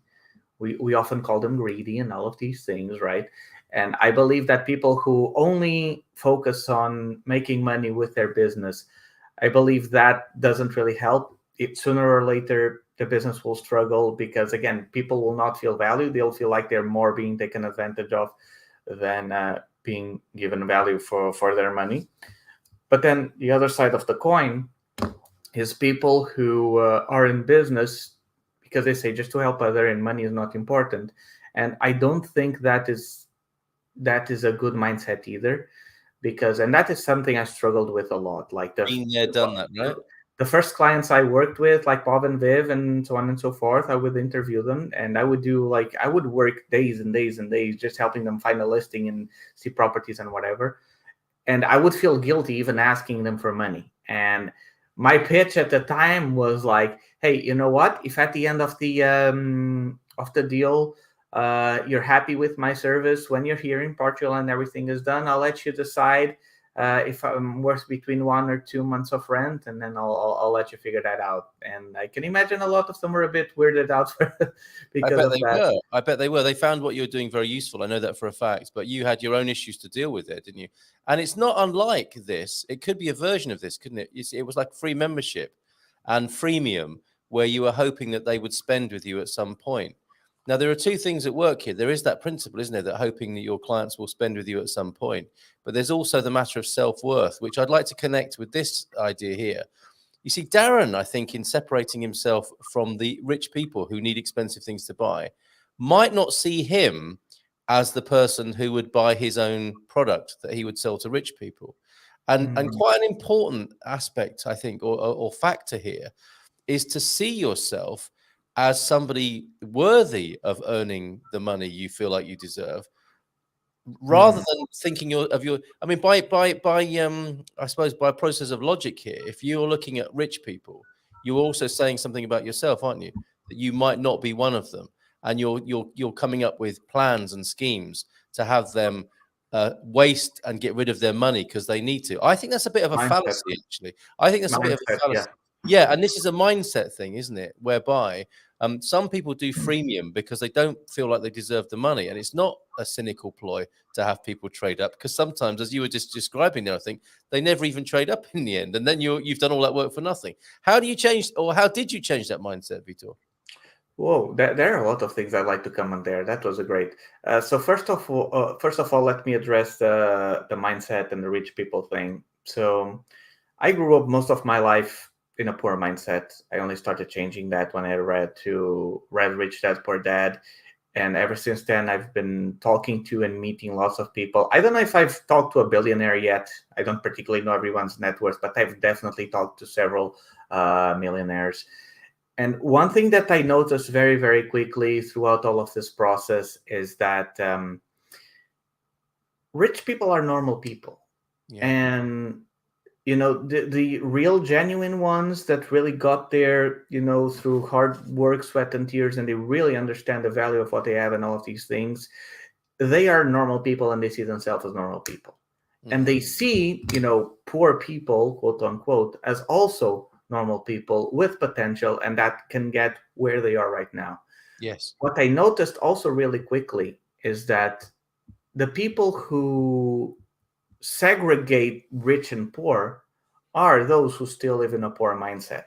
we often call them greedy and all of these things, right? And I believe that people who only focus on making money with their business, I believe that doesn't really help. Sooner or later, the business will struggle because, again, people will not feel valued. They'll feel like they're more being taken advantage of than being given value for their money. But then the other side of the coin is people who are in business because they say just to help other and money is not important. And I don't think that is a good mindset either, and that is something I struggled with a lot. Like been there, done that, right? the first clients I worked with, like Bob and Viv and so on and so forth, I would interview them, and I would work days and days and days just helping them find a listing and see properties and whatever. And I would feel guilty even asking them for money. And my pitch at the time was like, "Hey, you know what? If at the end of the deal, you're happy with my service when you're here in Portugal and everything is done, I'll let you decide if I'm worth between 1 or 2 months of rent, and then I'll let you figure that out." And I can imagine a lot of them were a bit weirded out I because bet of they that. were. I bet they were. They found what you were doing very useful. I know that for a fact. But you had your own issues to deal with it, didn't you? And it's not unlike this. It could be a version of this, couldn't it? You see, it was like free membership and freemium, where you were hoping that they would spend with you at some point. Now, there are two things at work here. There is that principle, isn't there, that hoping that your clients will spend with you at some point. But there's also the matter of self-worth, which I'd like to connect with this idea here. You see, Darren, I think, in separating himself from the rich people who need expensive things to buy, might not see him as the person who would buy his own product that he would sell to rich people. And Mhm. quite an important aspect, I think, or factor here is to see yourself as somebody worthy of earning the money you feel like you deserve, rather Mhm. than thinking of your, I mean, by I suppose by a process of logic here, if you're looking at rich people, you're also saying something about yourself, aren't you? That you might not be one of them, and you're coming up with plans and schemes to have them waste and get rid of their money because they need to. I think that's a bit of a Mindset, fallacy, actually. I think that's a bit of a mindset, yeah. fallacy. Yeah, and this is a mindset thing, isn't it? Whereby some people do freemium because they don't feel like they deserve the money, and it's not a cynical ploy to have people trade up, because sometimes, as you were just describing there, I think they never even trade up in the end, and then you've done all that work for nothing. How do you change, or how did you change that mindset, Vitor? Whoa, there are a lot of things I'd like to comment there. That was a great. So first of all, let me address the mindset and the rich people thing. So I grew up most of my life in a poor mindset. I only started changing that when I read Rich Dad Poor Dad, and ever since then I've been talking to and meeting lots of people. I don't know if I've talked to a billionaire yet. I don't particularly know everyone's net worth, but I've definitely talked to several millionaires. And one thing that I noticed very, very quickly throughout all of this process is that rich people are normal people. Yeah. And, the real genuine ones that really got there, through hard work, sweat, and tears, and they really understand the value of what they have and all of these things, they are normal people and they see themselves as normal people. And Hmm. they see, poor people, quote unquote, as also normal people with potential and that can get where they are right now. Yes. What I noticed also really quickly is that the people who segregate rich and poor are those who still live in a poor mindset.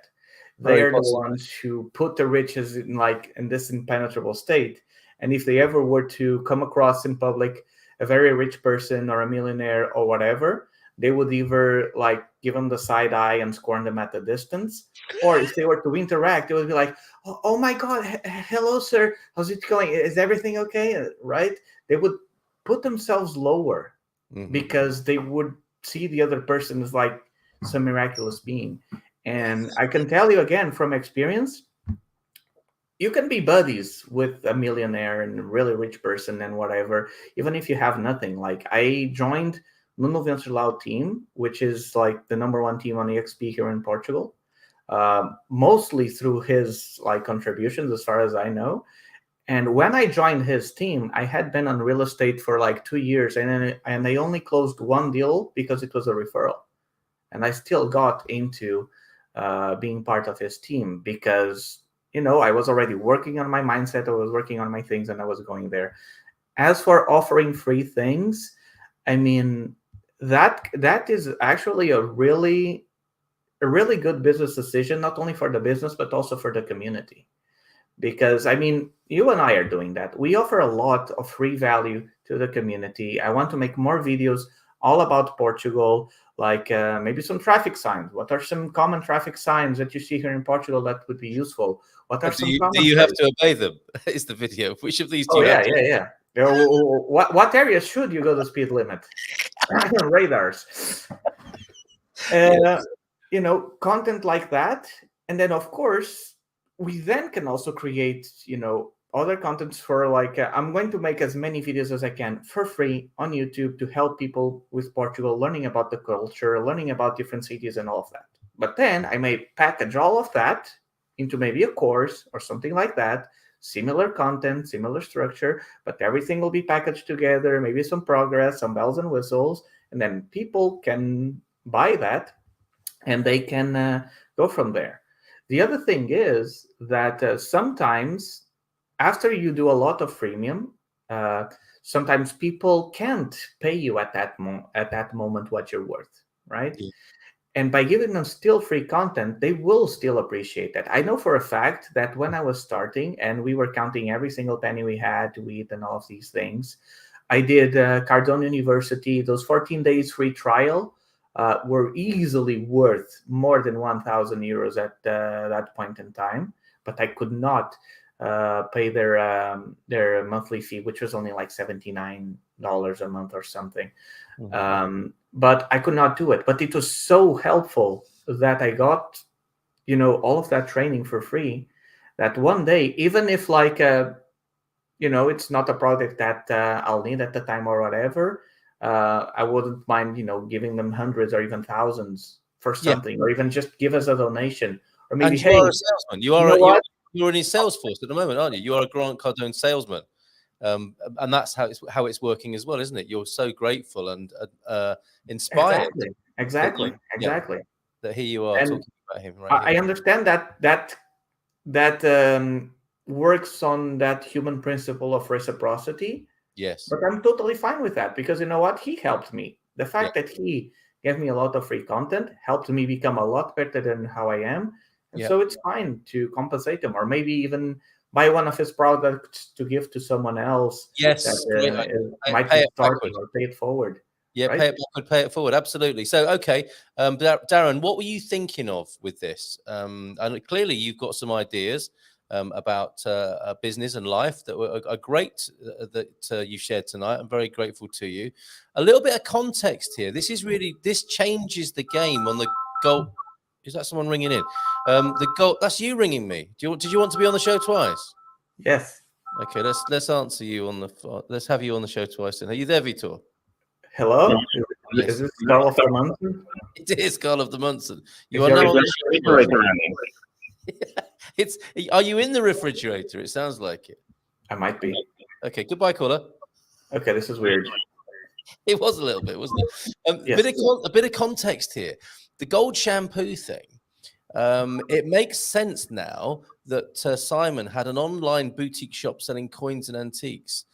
They Very are the possibly. ones who put the riches in this impenetrable state. And if they ever were to come across in public a very rich person or a millionaire or whatever, they would either give them the side eye and scorn them at a distance, or if they were to interact, they would be like, "Oh my God, hello, sir, how's it going? Is everything okay?" Right? They would put themselves lower Hmm. because they would see the other person as like some miraculous being. And Yes. I can tell you again from experience, you can be buddies with a millionaire and a really rich person and whatever, even if you have nothing. Like I joined Nuno Vencelau team, which is like the number one team on EXP here in Portugal, mostly through his contributions, as far as I know. And when I joined his team, I had been on real estate for like 2 years, and I only closed one deal because it was a referral. And I still got into being part of his team because I was already working on my mindset, I was working on my things, and I was going there. As for offering free things, I mean that is actually a really good business decision, not only for the business but also for the community, because I mean, you and I are doing that. We offer a lot of free value to the community. I want to make more videos all about Portugal, like maybe some traffic signs. What are some common traffic signs that you see here in Portugal that would be useful? What are And do some you have commentaries? to obey them? Is the video? Which of these do Oh you have yeah, to? yeah, yeah. What areas should you go the speed limit? Radars. Uh, Yes. content like that. And then, of course, we then can also create, other contents for like, I'm going to make as many videos as I can for free on YouTube to help people with Portugal, learning about the culture, learning about different cities and all of that. But then I may package all of that into maybe a course or something like that, similar content, similar structure, but everything will be packaged together, maybe some progress, some bells and whistles, and then people can buy that and they can go from there. The other thing is that sometimes after you do a lot of freemium, uh, sometimes people can't pay you at that moment what you're worth, right? Yeah. And by giving them still free content, they will still appreciate that. I know for a fact that when I was starting and we were counting every single penny we had to eat and all of these things, I did Cardone University. Those 14 days free trial were easily worth more than 1,000 euros at that point in time. But I could not pay their monthly fee, which was only like $79 a month or something. But I could not do it. But it was so helpful that I got, all of that training for free. That one day, even if like it's not a product that I'll need at the time or whatever, I wouldn't mind, giving them hundreds or even thousands for Yeah. something, or even just give us a donation, or maybe, And you hey, are a salesman. you know what? You're in his sales force at the moment, aren't you? You are a Grant Cardone salesman, and that's how it's working as well, isn't it? You're so grateful and inspired Exactly, yeah, exactly. that here you are And talking about him right I here. understand that works on that human principle of reciprocity. Yes. But I'm totally fine with that because you know what? He helped me. The Yeah. fact that he gave me a lot of free content helped me become a lot better than how I am. And Yeah. so it's fine to compensate him or maybe even buy one of his products to give to someone else that Yes. Great idea. might be Pay it starting backward. or pay it forward. Yeah, Right? pay it backward, pay it forward. Absolutely. So, okay, Darren, what were you thinking of with this? And clearly, you've got some ideas about business and life that are great that you shared tonight. I'm very grateful to you. A little bit of context here. This changes the game on the goal. Is that someone ringing in? The goal. That's you ringing me. Did you want to be on the show twice? Yes. Okay, let's answer you on the. Let's have you on the show twice. Then, are you there, Vitor? Hello? Is Yes. this Carl of the Month? It is Carl of the Munson. You Is are your now on refrigerator running? it's. Are you in the refrigerator? It sounds like it. I might be. Okay, goodbye, caller. Okay, this is weird. It was a little bit, wasn't it? Yes. A bit of context here. The gold shampoo thing. It makes sense now that Simon had an online boutique shop selling coins and antiques,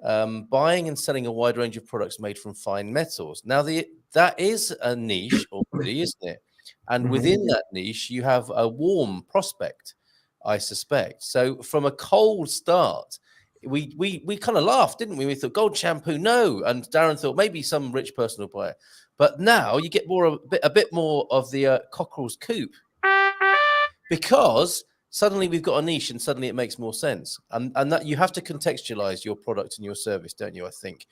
buying and selling a wide range of products made from fine metals. Now, that is a niche already, isn't it? And within that niche, you have a warm prospect, I suspect. So, from a cold start, we kind of laughed, didn't we? We thought gold shampoo, no, and Darren thought maybe some rich person will buy it. But now you get a bit more of the Cockerel's Coop, because suddenly we've got a niche and suddenly it makes more sense, and that you have to contextualize your product and your service, don't you? I think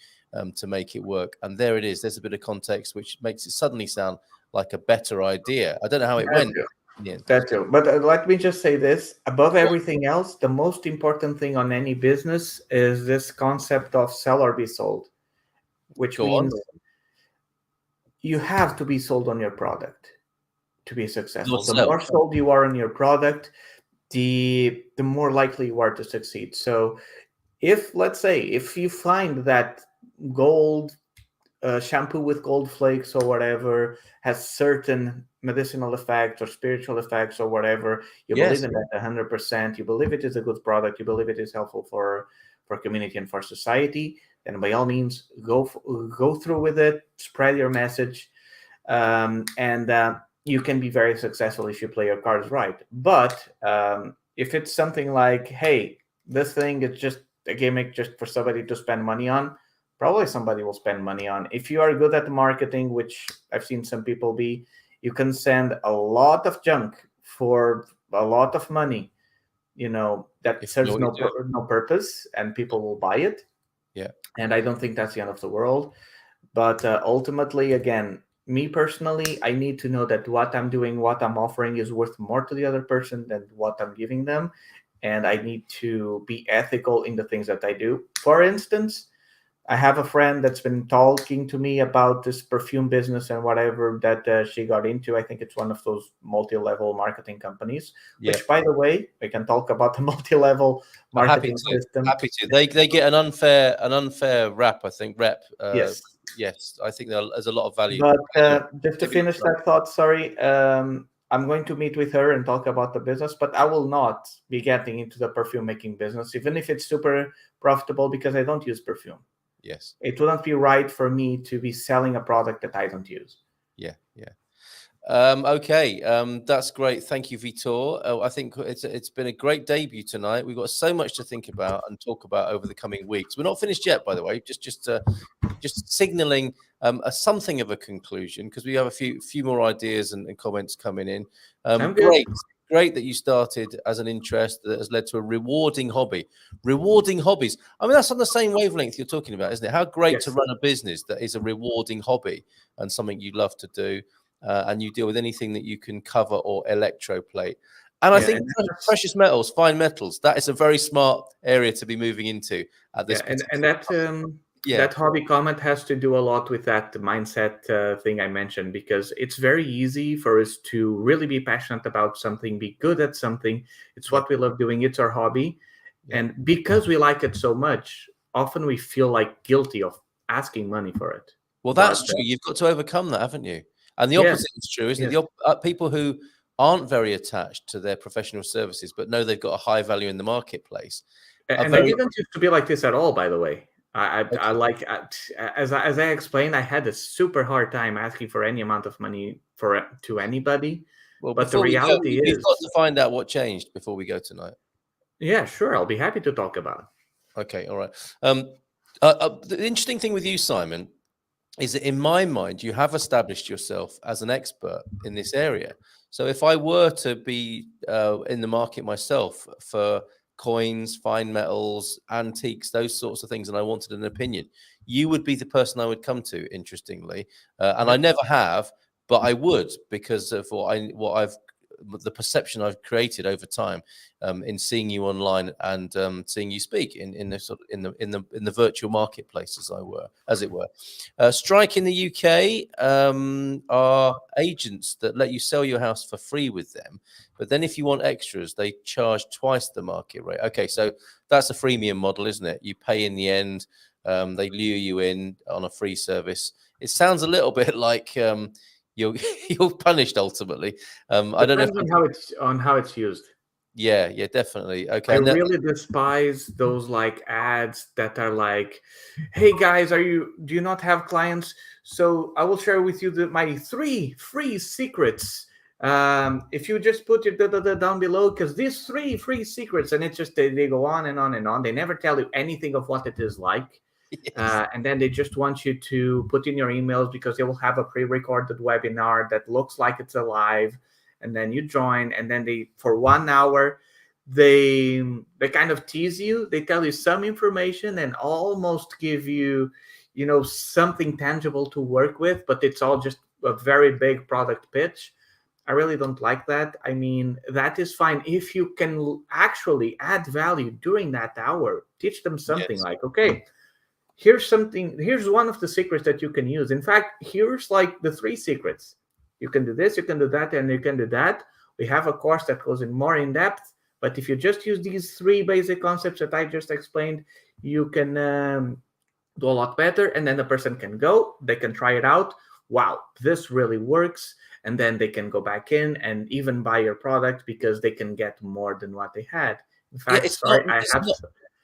to make it work. And there it is. There's a bit of context which makes it suddenly sound like a better idea. I don't know how it went. Yeah. That's true. But let me just say this above everything else, the most important thing on any business is this concept of sell or be sold, which Go on. means you have to be sold on your product to be successful. Not The sell. more sold you are on your product, the more likely you are to succeed. So if, let's say, if you find that gold shampoo with gold flakes or whatever has certain medicinal effects or spiritual effects or whatever, you believe Yes. in that 100%, you believe it is a good product, you believe it is helpful for community and for society, then by all means go through with it, spread your message, and you can be very successful if you play your cards right. But if it's something like, hey, this thing is just a gimmick just for somebody to spend money on, probably somebody will spend money on. If you are good at marketing, which I've seen some people be, you can send a lot of junk for a lot of money, that serves no purpose, and people will buy it. Yeah. And I don't think that's the end of the world. But ultimately, again, me personally, I need to know that what I'm doing, what I'm offering is worth more to the other person than what I'm giving them. And I need to be ethical in the things that I do. For instance, I have a friend that's been talking to me about this perfume business and whatever that she got into. I think it's one of those multi-level marketing companies, Yeah. which, by the way, we can talk about the multi-level I'm happy marketing to. system. Happy to. They get an unfair rap. I think Yes. Yes, I think there's a lot of value. But Anyway, just to maybe finish that thought, sorry, I'm going to meet with her and talk about the business, but I will not be getting into the perfume making business, even if it's super profitable, because I don't use perfume. yes. It wouldn't be right for me to be selling a product that I don't use. Yeah. Okay, that's great. Thank you, Vitor. I think it's been a great debut tonight. We've got so much to think about and talk about over the coming weeks. We're not finished yet, by the way. Just signaling something of a conclusion, because we have a few more ideas and comments coming in. I'm good. Great that you started as an interest that has led to a rewarding hobby. Rewarding hobbies. I mean, that's on the same wavelength you're talking about, isn't it? How great to Yes. run a business that is a rewarding hobby and something you love to do. And you deal with anything that you can cover or electroplate. And I Yeah, think precious metals, fine metals, that is a very smart area to be moving into at this and particular that Yeah. that hobby comment has to do a lot with that mindset thing I mentioned, because it's very easy for us to really be passionate about something, be good at something. It's what we love doing. It's our hobby. Yeah. And because we like it so much, often we feel like guilty of asking money for it. Well, that's true. You've got to overcome that, haven't you? And the Yes, opposite is true, isn't yes. it? People who aren't very attached to their professional services, but know they've got a high value in the marketplace. And I didn't used to be like this at all, by the way. I Okay. like, as I explained, I had a super hard time asking for any amount of money to anybody. Well, But the before we go, reality we've got is, to find out what changed before we go tonight. yeah, sure, I'll be happy to talk about it. Okay, all right. The interesting thing with you, Simon, is that in my mind, you have established yourself as an expert in this area. So if I were to be in the market myself for coins, fine metals, antiques, those sorts of things, and I wanted an opinion, you would be the person I would come to, interestingly. And I never have, but I would, because of the perception I've created over time in seeing you online and seeing you speak in the virtual marketplace, as it were. Strike in the UK are agents that let you sell your house for free with them, but then if you want extras, they charge twice the market rate. Okay, so that's a freemium model, isn't it? You pay in the end. They lure you in on a free service. It sounds a little bit like you're punished ultimately. I don't know. Depends on how it's used. Yeah, definitely. Okay. I really despise those like ads that are like, "Hey guys, do you not have clients? So I will share with you my 3 free secrets. If you just put your down below, because these 3 free secrets," and it's just they go on and on and on. They never tell you anything of what it is like. Yes. And then they just want you to put in your emails, because they will have a pre-recorded webinar that looks like it's alive, and then you join, and then for 1 hour they kind of tease you. They tell you some information and almost give you something tangible to work with, but it's all just a very big product pitch. I really don't like that. I mean, that is fine if you can actually add value during that hour. Teach them something Yes. like, okay, here's one of the secrets that you can use. In fact, here's like the 3 secrets. You can do this, you can do that, and you can do that. We have a course that goes in more in depth, but if you just use these 3 basic concepts that I just explained, you can do a lot better. And then the person can go, they can try it out. Wow, this really works. And then they can go back in and even buy your product, because they can get more than what they had. In fact,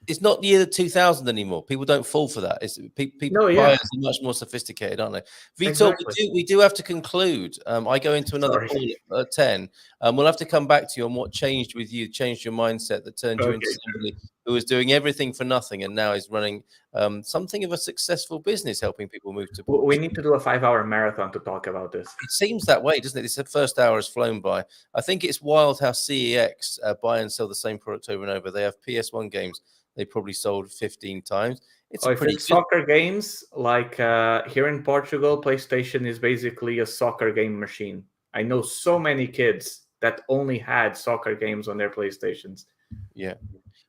It's not the year 2000 anymore. People don't fall for that. People No, yeah. buyers are much more sophisticated, aren't they? Vitor, Exactly. we do have to conclude. I go into another Sorry. call at 10. We'll have to come back to you on what changed with you, changed your mindset that turned you into somebody who was doing everything for nothing and now is running something of a successful business, helping people move to Portugal. We need to do a 5-hour marathon to talk about this. It seems that way, doesn't it? This first hour has flown by. I think it's wild how CEX buy and sell the same product over and over. They have PS1 games they probably sold 15 times. It's Or a if pretty it's good. soccer games, like here in Portugal, PlayStation is basically a soccer game machine. I know so many kids that only had soccer games on their PlayStations. Yeah.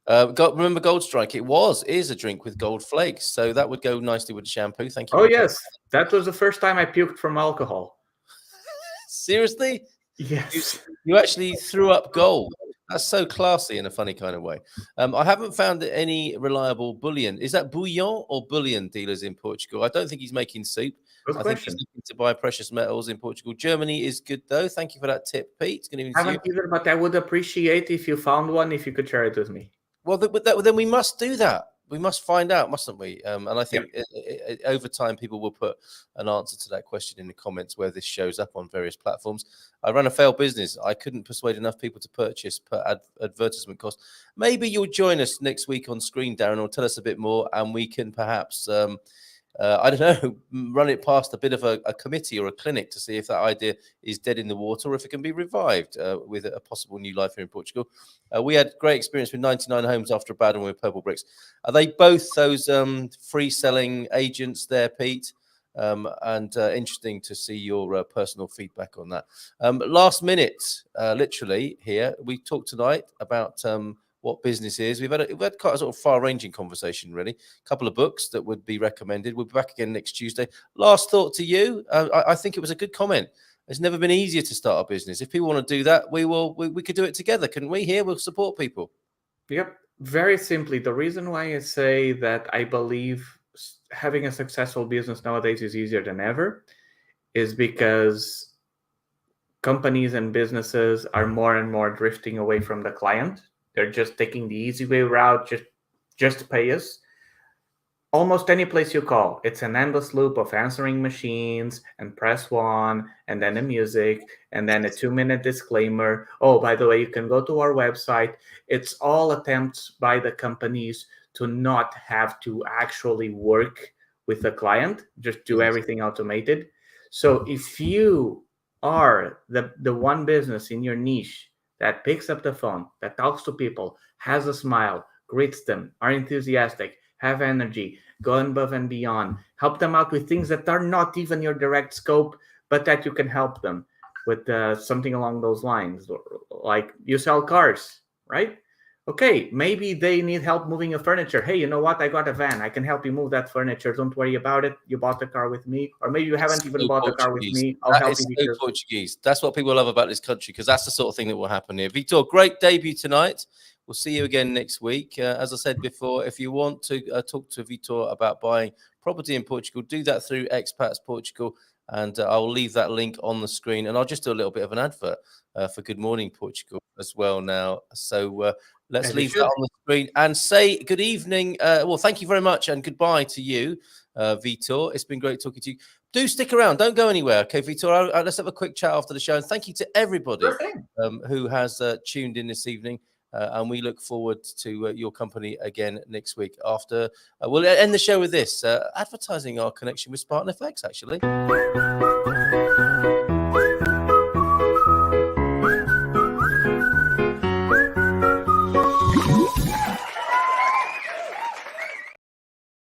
Remember Gold Strike? Is a drink with gold flakes, so that would go nicely with the shampoo. Thank you Oh very much. yes, that was the first time I puked from alcohol. Seriously, you Yes. you actually threw up gold. That's so classy in a funny kind of way. I haven't found any reliable bullion. Is that bouillon or bullion dealers in Portugal? I don't think he's making soup. Good I think he's question. looking to buy precious metals in Portugal. Germany is good though. Thank you for that tip, Pete. Good evening to you. Haven't either, but I would appreciate if you found one, if you could share it with me. Well, then we must do that. We must find out, mustn't we? And I Yep. think over time, people will put an answer to that question in the comments where this shows up on various platforms. I run a failed business. I couldn't persuade enough people to purchase per advertisement cost. Maybe you'll join us next week on screen, Darren, or tell us a bit more, and we can perhaps I don't know, run it past a bit of a committee or a clinic to see if that idea is dead in the water or if it can be revived with a possible new life here in Portugal. We had great experience with 99 homes after a bad one with Purple Bricks. Are they both those free selling agents there, Pete? And interesting to see your personal feedback on that. Last minute, literally here, we talked tonight about what business is. We've had quite a sort of far-ranging conversation, really. A couple of books that would be recommended. We'll be back again next Tuesday. Last thought to you. I think it was a good comment. It's never been easier to start a business. If people want to do that, we could do it together, couldn't we? Here, we'll support people. Yep. Very simply, the reason why I say that I believe having a successful business nowadays is easier than ever is because companies and businesses are more and more drifting away from the client. They're just taking the easy way route, just pay us. Almost any place you call, it's an endless loop of answering machines and press one, and then the music, and then a 2-minute disclaimer. Oh, by the way, you can go to our website. It's all attempts by the companies to not have to actually work with the client, just do Yes. everything automated. So if you are the one business in your niche that picks up the phone, that talks to people, has a smile, greets them, are enthusiastic, have energy, go above and beyond, help them out with things that are not even your direct scope, but that you can help them with something along those lines. Like you sell cars, right? Okay, maybe they need help moving a furniture. Hey, you know what? I got a van. I can help you move that furniture. Don't worry about it. You bought the car with me. Or maybe you haven't even So bought the car with Portuguese. me. I'll That help is you so because Portuguese. That's what people love about this country because that's the sort of thing that will happen here. Vitor, great debut tonight. We'll see you again next week. As I said before, if you want to talk to Vitor about buying property in Portugal, do that through Expats Portugal. And I'll leave that link on the screen. And I'll just do a little bit of an advert for Good Morning Portugal as well now. So let's as you leave that should. on the screen and say good evening. Well, thank you very much and goodbye to you, Vitor. It's been great talking to you. Do stick around. Don't go anywhere. Okay, Vitor, let's have a quick chat after the show. And thank you to everybody who has tuned in this evening. And we look forward to your company again next week. After we'll end the show with this advertising our connection with Spartan FX, actually.